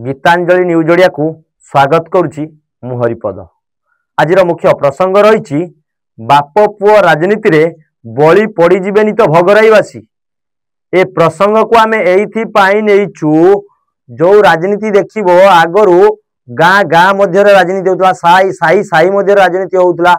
Geetanjali news Odia को स्वागत करुच्ची मु हरिपद। आज मुख्य प्रसंग रही बाप पुओ राजनीति रे बली पड़ीजिबेनी तो भोगराईवासी। ए प्रसंग को आम एइछु जो राजनीति देखिबो आगरू गाँ गाँ मध्य राजनीति होता, साई साई साई मध्य राजनीति होता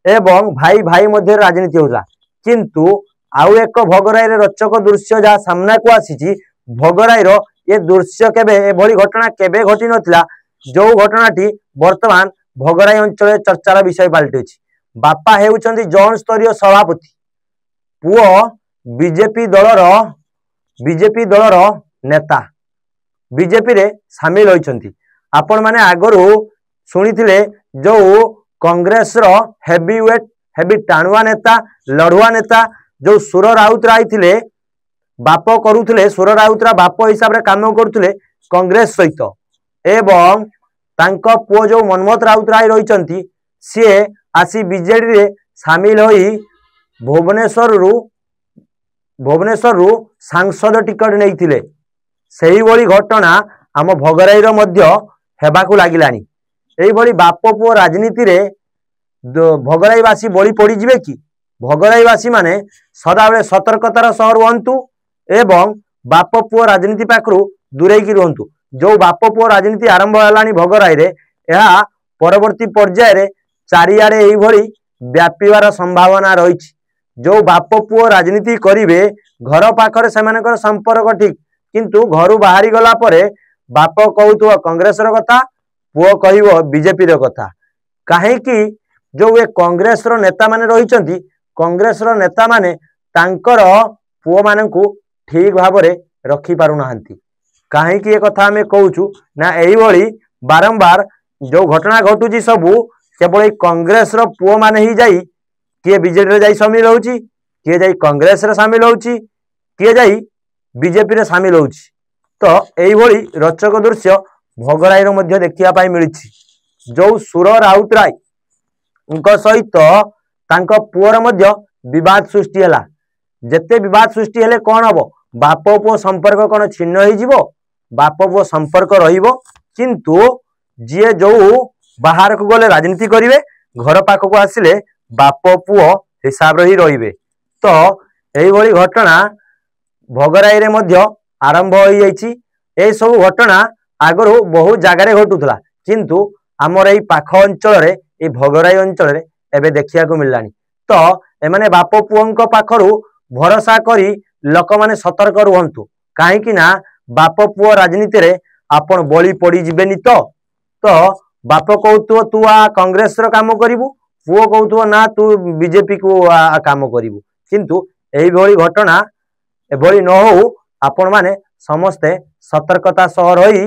एवं भाई भाई मध्य राजनीति होता, किंतु आउ एक भोगराई रोचक दृश्य जहाँ सामना को आसी भोगराई ये दृश्य केबे एभली घटना केबे घटी नथिला, जो घटनाटी वर्तमान भोगराई अंचल चर्चार विषय पलटि। बापा हेउचंदी जन स्तरीय सभापति, पुओ बीजेपी दलर नेता, बीजेपी रे सामिल होइचंती। आपण माने आगरू सुनिथिले जो कांग्रेस रो हेवीवेट हेवी टाणुआ नेता लड़ुआ नेता जो सुर राउतराय थिले, बाप करुले सुर राउतरा बाप हिसाब रे काम करुले कांग्रेस सहित, एवं तांको पुओ जो मनमोहन राउतराय रहिचंती सी आसी बीजेडी रे सामिल होई भुवनेश्वर रु सांसद टिकट नहीं। सही भली घटना आम भोगराई रो मध्य हेबाकु लागिलानी। एई भली बाप पुओ राजनीति रे भोगराईवासी बली पड़ी जिवे कि? भोगराईवासी माने सदाबेले सतर्कतार सह रुहंतु एवं बाप पुओ राजनीति पाखरु दूरेकी रुहंतु। जो बाप पुओ राजनीति आरंभ हेलानी भोगराई रे, एहा परवर्ती पर्याय रे चारियाडे एई भली व्यापीवार संभावना रही। जो बाप पुओ राजनीति करिवे घर पाखरे सेमानकर संपर्क ठीक, किंतु घरु बाहरी गला परे बाप कहूथुव कांग्रेस रो कथा, पुओ कहिवो बीजेपी रो कथा। काहेकि जो ये कांग्रेस रो नेता माने रहिचंती, कांग्रेस रो नेता माने तांकर पुओ माननकु ठीक भाव में रखी पारु नाहंती। काहेकि ये कथा हमें कहूचु ना, एई भली बारंबार जो घटना घटुची सबू केवल कांग्रेस रो पुओ माने ही जाई, किए बीजेपी रे जाई शामिल होउची, किए जाई कांग्रेस रे शामिल होउची, किए जाई बीजेपी रे शामिल होउची। तो एई भली रोचक दृश्य भोगराई रो मध्य देखिया पाई मिलिछि। जो सुर राउतराय उनका सहित तांको पुओर मध्य विवाद सृष्टि हैला। जेते विवाद सृष्टि हेले कौन हम, बाप पुओ संपर्क कौन छिन्न हो जीवो? बाप पुओ संपर्क रहिबो, किंतु जी जो बाहर को गले राजनीति करिवे, घर पाख को आसिले बाप पुओ हिसाब रे ही रहिबे। तो एई भली घटना भोगराई रे मध्य आरंभ होई जाईछि। ए सब घटना आगरो बहुत जगह रे घटुथला, किंतु हमर एई पाख अंचल रे, ए भोगराई अंचल रे एबे देखिया को मिललानी। तो एमाने बाप पुओंक पाखरु भरोसा करी लोक माने सतर्क रुहंतु। काहेकि ना बाप पुओ राजनीति रे आपण बली पड़ी जिबेनी। तो बाप कहूथुव तू आ कांग्रेस रो काम करिवु, पुओ कहूथुव ना तू बीजेपी को काम करिवु। किंतु एई भली घटना एभली न हो, आपण माने समस्ते सतर्कता सह रही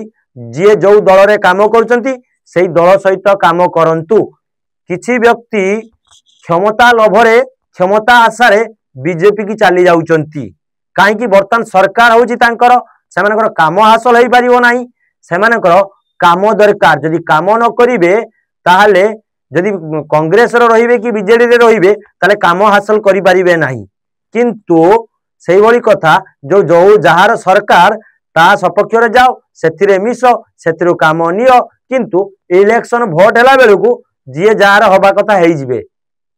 जी जो दल रे काम करूचंती सेई दल सहित काम करंतु। किछि व्यक्ति क्षमता लोभरे क्षमता आशारे बीजेपी की चली जाउचंती। काहेकि बर्तमान सरकार होउची तांकर, सेमानकर काम हासिल होई परिबो नाही। सेमानकर काम दरकार, जदि काम न करिवे ताहले जदि कांग्रेस रो रहिबे कि बीजेडी रे रहिबे ताले काम हासिल करि परिबे नाही। किंतु सेही भली कथा जो जहार सरकार ता सपक्ष रे जाओ, सेथिरे मिसो, सेथिरो काम नियो, किंतु इलेक्शन भोट हैला बेलकु जी जहार हबा कथा हेई जिवे।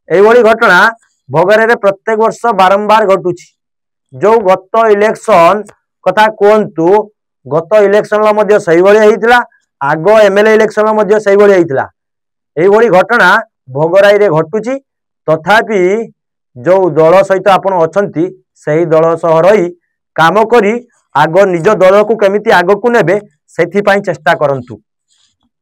एई भली घटना भोगराई रे प्रत्येक वर्ष बारंबार घटुची। जो गत इलेक्शन कथा कहतु, गत इलेक्शन मध्य सही भली हेइतिला, आगो एमएलए इलेक्शन मध्य सही भली हेइतिला। एई भली घटना भोगराई रे घटुची। तथापि जो दल सहित आपण अछंती सही दल सह रही काम करी आगो निज दल को केमिति आगो को नेबे सेथि पई चेष्टा करंतु।